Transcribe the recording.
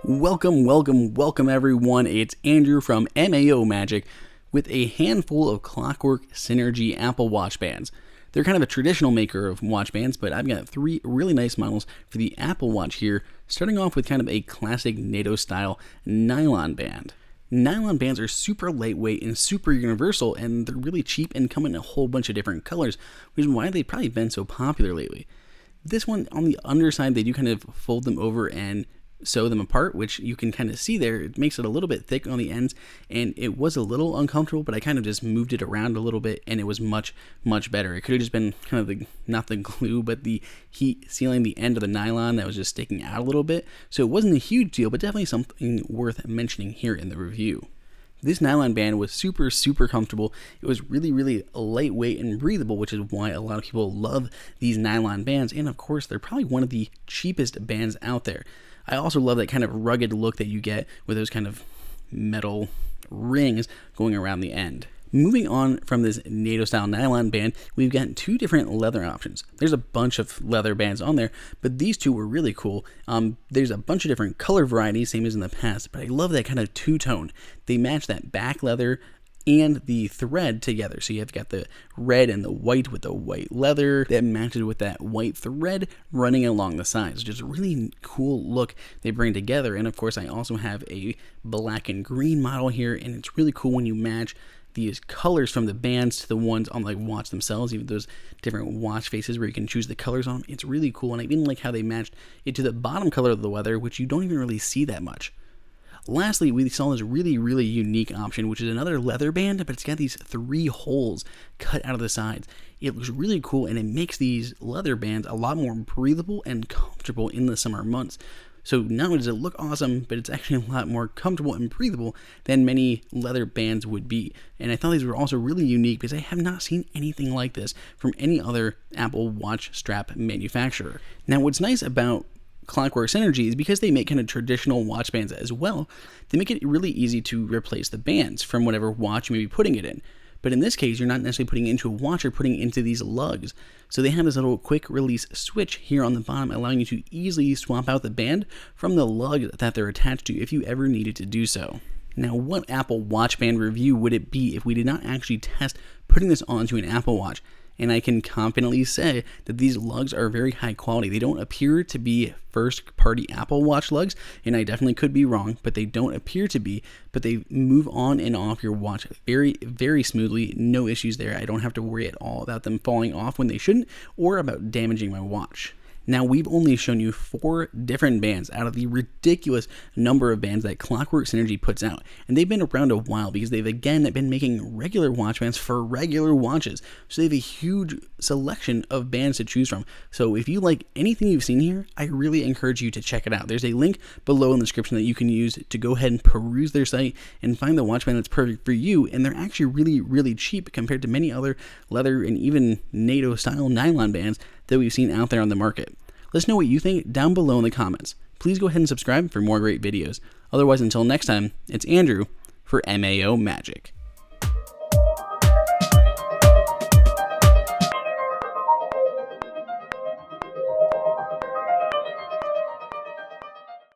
Welcome everyone. It's Andrew from MAO Magic with a handful of Clockwork Synergy Apple Watch bands. They're kind of a traditional maker of watch bands, but I've got three really nice models for the Apple Watch here, starting off with kind of a classic NATO style nylon band. Nylon bands are super lightweight and super universal, and they're really cheap and come in a whole bunch of different colors, which is why they've probably been so popular lately. This one, on the underside, they do kind of fold them over and sew them apart, which you can kind of see there. It makes it a little bit thick on the ends, and it was a little uncomfortable, but I kind of just moved it around a little bit, and it was much better. It could have just been kind of not the glue, but the heat sealing the end of the nylon that was just sticking out a little bit. So it wasn't a huge deal, but definitely something worth mentioning here in the review. This nylon band was super comfortable. It was really lightweight and breathable, which is why a lot of people love these nylon bands, and of course they're probably one of the cheapest bands out there. I also love that kind of rugged look that you get with those kind of metal rings going around the end. Moving on from this NATO style nylon band, we've got two different leather options. There's a bunch of leather bands on there, but these two were really cool. There's a bunch of different color varieties, same as in the past, but I love that kind of two-tone. They match that back leather and the thread together. So you've got the red and the white with the white leather that matches with that white thread running along the sides. Just a really cool look they bring together. And of course, I also have a black and green model here, and it's really cool when you match these colors from the bands to the ones on the watch themselves, even those different watch faces where you can choose the colors on. It's really cool, and I even like how they matched it to the bottom color of the leather, which you don't even really see that much. Lastly, we saw this really unique option, which is another leather band, but it's got these three holes cut out of the sides. It looks really cool, and it makes these leather bands a lot more breathable and comfortable in the summer months. So not only does it look awesome, but it's actually a lot more comfortable and breathable than many leather bands would be. And I thought these were also really unique because I have not seen anything like this from any other Apple Watch strap manufacturer. Now, what's nice about Clockwork Synergy is because they make kind of traditional watch bands as well, they make it really easy to replace the bands from whatever watch you may be putting it in. But in this case, you're not necessarily putting it into a watch, you're putting it into these lugs. So they have this little quick release switch here on the bottom, allowing you to easily swap out the band from the lug that they're attached to if you ever needed to do so. Now, what Apple Watch band review would it be if we did not actually test putting this onto an Apple Watch? And I can confidently say that these lugs are very high quality. They don't appear to be first-party Apple Watch lugs, and I definitely could be wrong, but they don't appear to be, but they move on and off your watch very smoothly. No issues there. I don't have to worry at all about them falling off when they shouldn't, or about damaging my watch. Now, we've only shown you 4 different bands out of the ridiculous number of bands that Clockwork Synergy puts out. And they've been around a while because they've, again, been making regular watch bands for regular watches. So they have a huge selection of bands to choose from. So if you like anything you've seen here, I really encourage you to check it out. There's a link below in the description that you can use to go ahead and peruse their site and find the watch band that's perfect for you. And they're actually really cheap compared to many other leather and even NATO style nylon bands that we've seen out there on the market. Let us know what you think down below in the comments. Please go ahead and subscribe for more great videos. Otherwise, until next time, it's Andrew for MAO Magic.